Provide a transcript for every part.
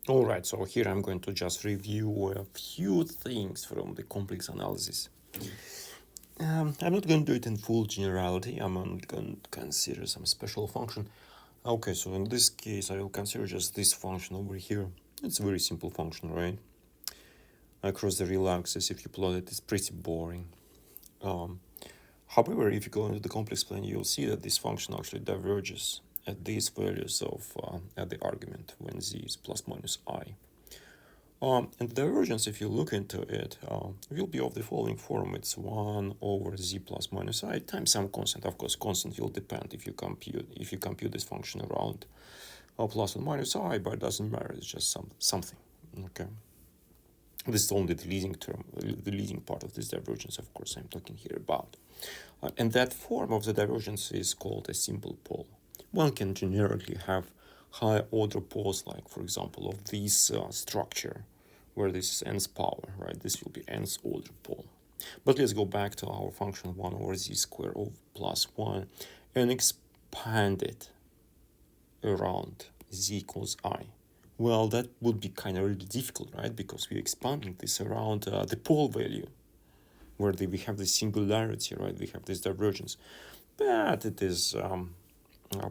All right, so here I'm going to just review a few things from the complex analysis. I'm not going to do it in full generality. I'm only going to consider some special function. Okay, so in this case, I will consider just this function over here. It's a very simple function, right? Across the real axis, if you plot it, it's pretty boring. However, if you go into the complex plane, you'll see that this function actually diverges at these values of at the argument when z is plus minus I. And the divergence, if you look into it, will be of the following form. It's 1 over z plus minus I times some constant. Of course, constant will depend if you compute this function around plus and minus I, but it doesn't matter. It's just something. Okay. This is only the leading term, the leading part of this divergence, of course, I'm talking here about. And that form of the divergence is called a simple pole. One can generally have high order poles, like, for example, of this structure, where this is nth power, right? This will be nth order pole. But let's go back to our function 1 over z squared of plus 1 and expand it around z equals I. Well, that would be kind of really difficult, right? Because we're expanding this around the pole value, where we have the singularity, right? We have this divergence. But it is,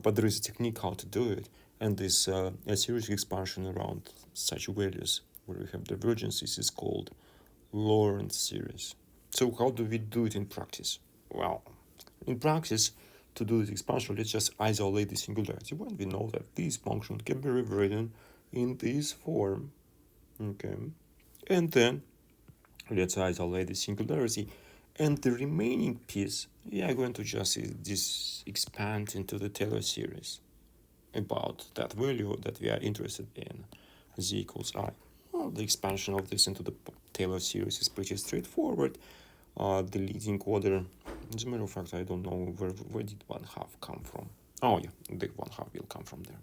but there is a technique how to do it, and this a series expansion around such values where we have divergences is called Laurent series. So how do we do it in practice? Well, in practice, to do this expansion, let's just isolate the singularity when we know that this function can be rewritten in this form, okay? And then let's isolate the singularity, and the remaining piece we are going to just expand into the Taylor series about that value that we are interested in, z equals I. Well, the expansion of this into the Taylor series is pretty straightforward. The leading order, as a matter of fact, I don't know where did 1/2 come from. Oh yeah, the 1/2 will come from there.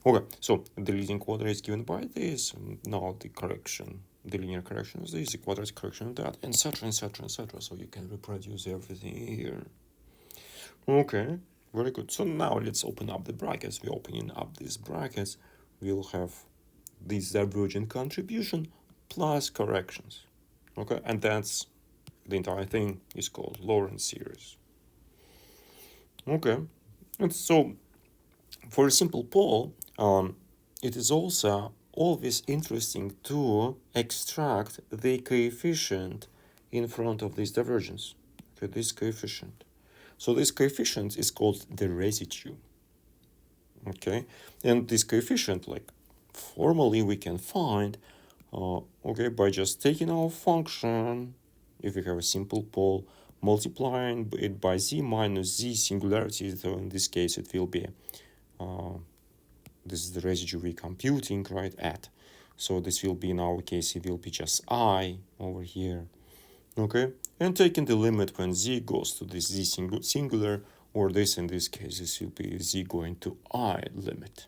Okay, so the leading order is given by this. Now the correction, the linear correction is this, the quadratic correction of that, etc., etc., etc. So you can reproduce everything here. Okay, very good. So now let's open up the brackets. We're opening up these brackets. We'll have this divergent contribution plus corrections. Okay, and that's the entire thing is called Laurent series. Okay, and so for a simple pole, it is also always interesting to extract the coefficient in front of this divergence. Okay, this coefficient. So this coefficient is called the residue. Okay, and this coefficient, like formally, we can find, okay, by just taking our function. If we have a simple pole, multiplying it by z minus z singularity, so in this case it will be, this is the residue we're computing, right, at. So this will be, in our case, it will be just I over here, okay? And taking the limit when z goes to this z singular, or this, in this case, this will be z going to I limit.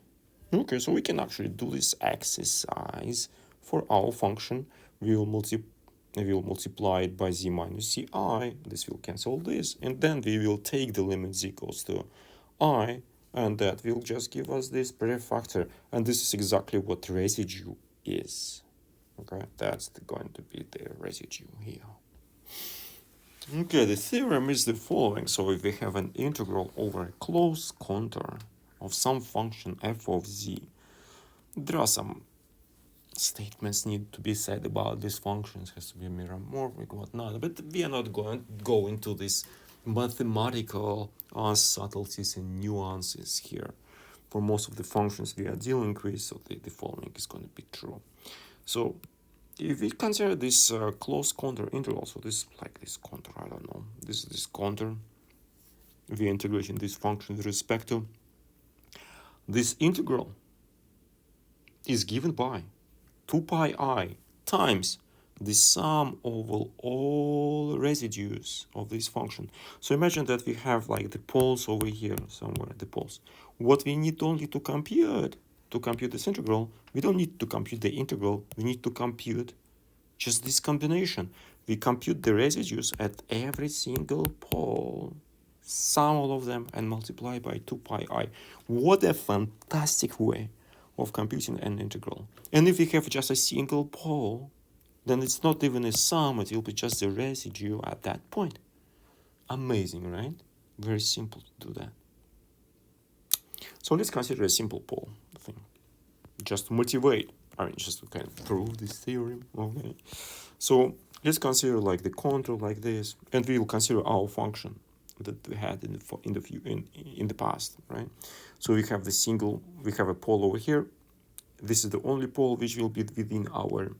Okay, so we can actually do this exercise for our function. We will multiply it by z minus ci. This will cancel this, and then we will take the limit z goes to I, and that will just give us this prefactor. And this is exactly what residue is. Okay, that's going to be the residue here. Okay, the theorem is the following. So if we have an integral over a closed contour of some function f of z, there are some statements need to be said about these functions. It has to be meromorphic, whatnot, but we are not going to go into this mathematical subtleties and nuances here. For most of the functions we are dealing with, so the following is going to be true. So if we consider this closed contour integral, so this is like this contour, I don't know, this is this contour, we are integrating this function with respect to this integral is given by 2 pi I times the sum over all residues of this function. So imagine that we have like the poles over here somewhere, the poles. What we need only to compute this integral, we don't need to compute the integral, we need to compute just this combination. We compute the residues at every single pole, sum all of them, and multiply by 2 pi I. What a fantastic way of computing an integral. And if we have just a single pole, then it's not even a sum, it will be just the residue at that point. Amazing, right? Very simple to do that. So let's consider a simple pole thing. Just to motivate, just to kind of prove this theorem. Okay. So let's consider like the contour like this, and we will consider our function that we had in the past, right? So we have a pole over here. This is the only pole which will be within our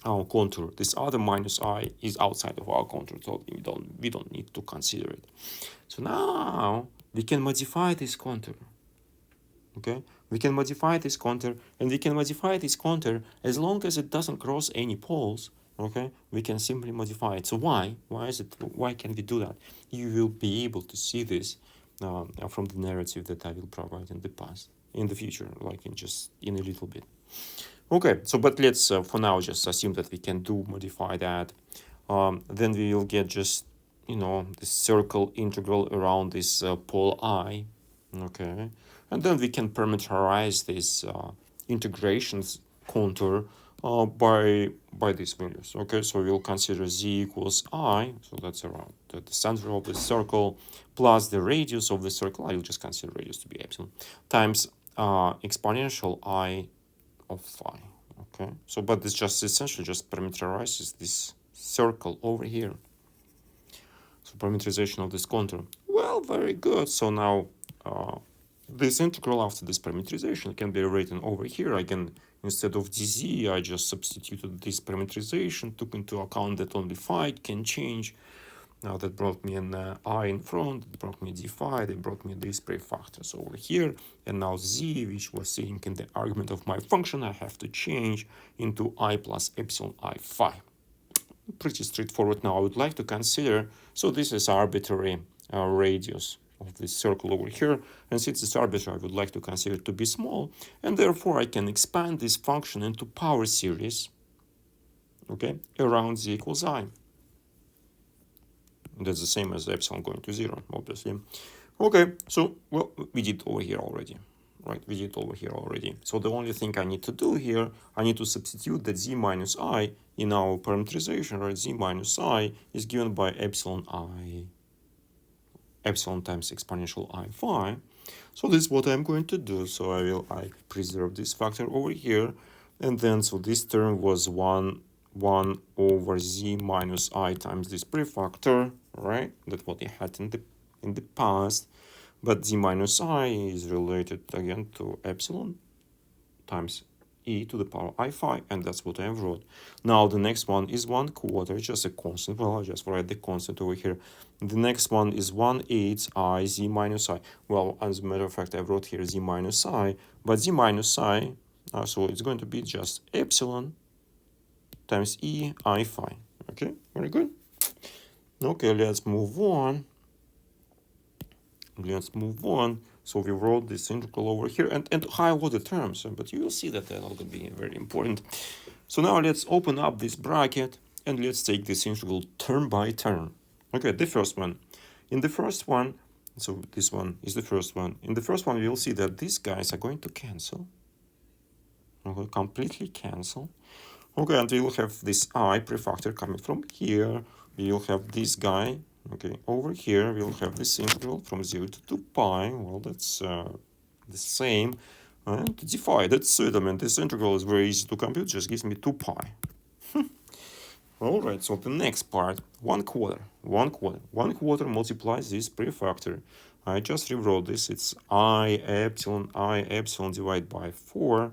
contour. This other minus I is outside of our contour, so we don't need to consider it. So now we can modify this contour. Okay, we can modify this contour, and we can modify this contour as long as it doesn't cross any poles. Okay, we can simply modify it. So why can we do that? You will be able to see this from the narrative that I will provide in the future, like in a little bit. Okay, so but let's for now just assume that we can modify that. Then we will get just the circle integral around this pole I. Okay, and then we can parameterize this integrations contour by these values. Okay, so we'll consider z equals I, so that's around the center of the circle, plus the radius of the circle. I will just consider radius to be epsilon, times exponential I of phi. Okay, so but this just essentially just parameterizes this circle over here. So parameterization of this contour. Well, very good. So now this integral after this parameterization can be written over here. I can, instead of dz, I just substituted this parameterization, took into account that only phi can change. Now that brought me an I in front, it brought me d phi, they brought me these prefactors over here. And now z, which was sitting in the argument of my function, I have to change into I plus epsilon I phi. Pretty straightforward. Now I would like to consider, so this is arbitrary radius of this circle over here, and since it's arbitrary, I would like to consider it to be small, and therefore I can expand this function into power series, okay, around z equals I. That's the same as epsilon going to 0, obviously. Okay, so, well, we did over here already, right? We did over here already. So the only thing I need to do here, I need to substitute that z minus I in our parameterization, right? Z minus I is given by epsilon times exponential I phi. So this is what I'm going to do. So I preserve this factor over here, and then so this term was 1 over z minus I times this prefactor, right? That's what I had in the past. But z minus I is related again to epsilon times e to the power I phi, and that's what I wrote. Now the next one is 1/4, just a constant. Well, I'll just write the constant over here. The next one is 1/8 I z minus I. Well, as a matter of fact, I wrote here z minus I, but z minus I, so it's going to be just epsilon times e I phi. Okay, very good. Okay, let's move on. So we wrote this integral over here and high order terms, but you will see that they're not going to be very important. So now let's open up this bracket and let's take this integral term by term. Okay, the first one. In the first one, so this one is the first one. In the first one, we'll see that these guys are going to cancel. Okay, completely cancel. Okay, and we will have this I prefactor coming from here. We will have this guy. Okay, over here we'll have this integral from 0 to 2 pi. Well, that's the same. And d phi, that's it. I mean, this integral is very easy to compute, just gives me 2 pi. All right, so the next part, 1/4. 1/4 multiplies this prefactor. I just rewrote this. It's I epsilon divided by 4.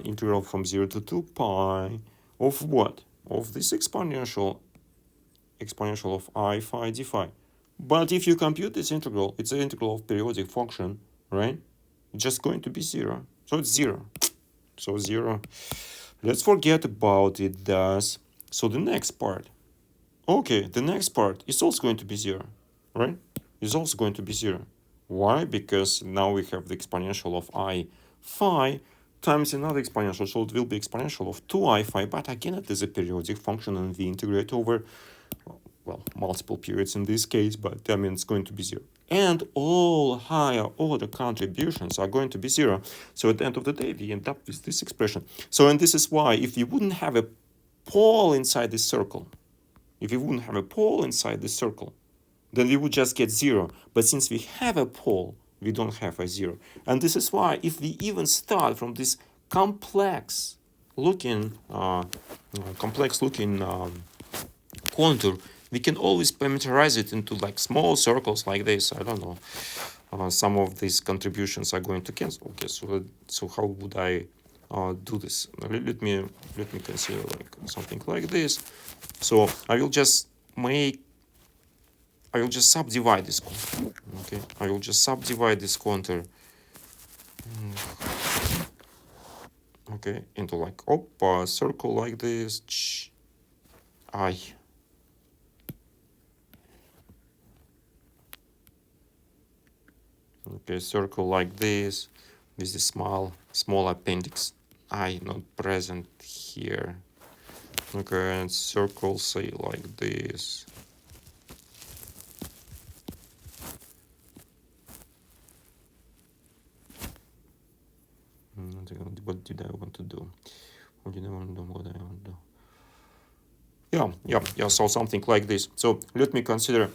Integral from 0 to 2 pi of what? Of this exponential of I phi d phi. But if you compute this integral, it's an integral of periodic function, right? It's just going to be 0. So it's 0. So 0. Let's forget about it thus. So the next part. Okay, the next part is also going to be 0, right? It's also going to be 0. Why? Because now we have the exponential of I phi times another exponential. So it will be exponential of 2I phi, but again it is a periodic function and we integrate over, well, multiple periods in this case, but I mean it's going to be 0. and all higher order contributions are going to be 0. So at the end of the day, we end up with this expression. So, and this is why if you wouldn't have a pole inside this circle, then we would just get 0. But since we have a pole, we don't have a 0. And this is why if we even start from this complex looking contour, we can always parameterize it into like small circles like this. I don't know. Some of these contributions are going to cancel. Okay, so how would I do this? Let me consider like something like this. So I will just subdivide this contour. Okay, I will just subdivide this contour. Okay, into like a circle like this. Okay, circle like this with the small appendix I not present here. Okay, and circle say like this. What did I want to do? What did I want to do? What I want to do? Yeah. So something like this. So let me consider.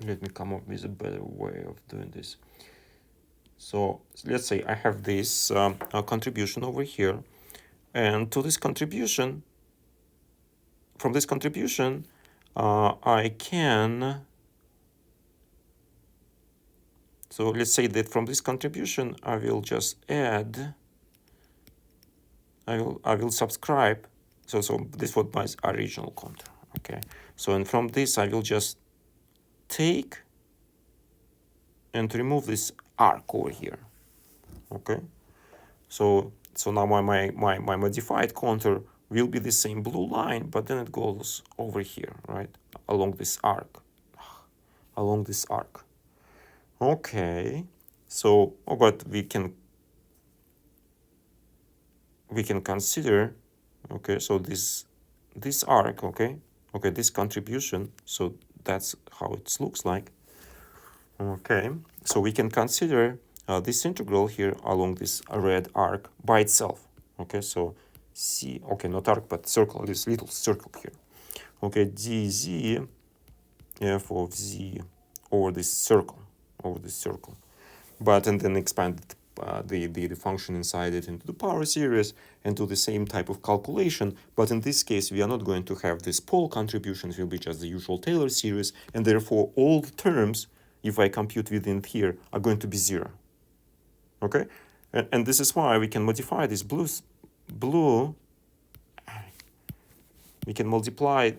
Let me come up with a better way of doing this. So let's say I have this contribution over here, and to this contribution, from this contribution, I can. So let's say that from this contribution, I will just add. I will subscribe. So this was my original contour. Okay. So and from this, I will just take and remove this arc over here. Okay. So now my modified contour will be the same blue line, but then it goes over here, right? Along this arc. Okay. So, but we can consider, okay, so this arc, okay, this contribution, so that's how it looks like. Okay, so we can consider this integral here along this red arc by itself. Okay, so C, okay, not arc, but circle, this little circle here. Okay, dz f of z over this circle, but and then expand the function inside it into the power series and do the same type of calculation. But in this case, we are not going to have this pole contributions, will be just the usual Taylor series, and therefore all the terms, if I compute within here, are going to be 0. Okay, and this is why we can modify this blue. We can modify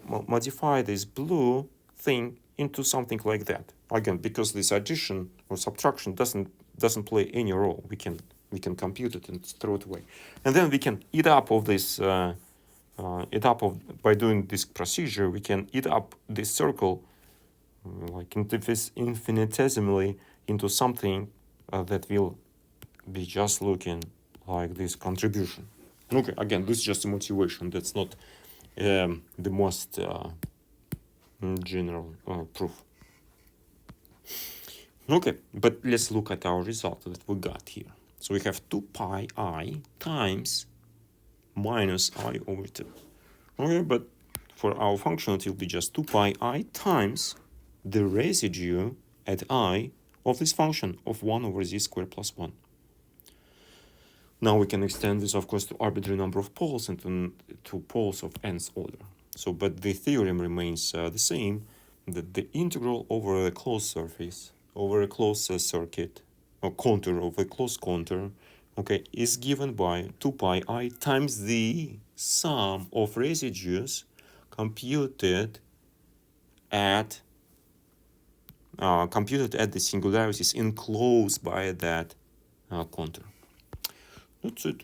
this blue thing into something like that. Again, because this addition or subtraction doesn't play any role. We can compute it and throw it away, and then we can eat up of this. By doing this procedure, we can eat up this circle like infinitesimally into something that will be just looking like this contribution. Okay, again, this is just a motivation. That's not the most general proof. Okay, but let's look at our result that we got here. So we have 2 pi I times minus I over 2. Okay, but for our function, it will be just 2 pi I times the residue at I of this function of 1 over z squared plus 1. Now we can extend this, of course, to arbitrary number of poles and to poles of nth order. So, but the theorem remains the same, that the integral over a closed surface, over a closed circuit, or contour of a closed contour, okay, is given by 2 pi I times the sum of residues computed at the singularities enclosed by that contour. That's it.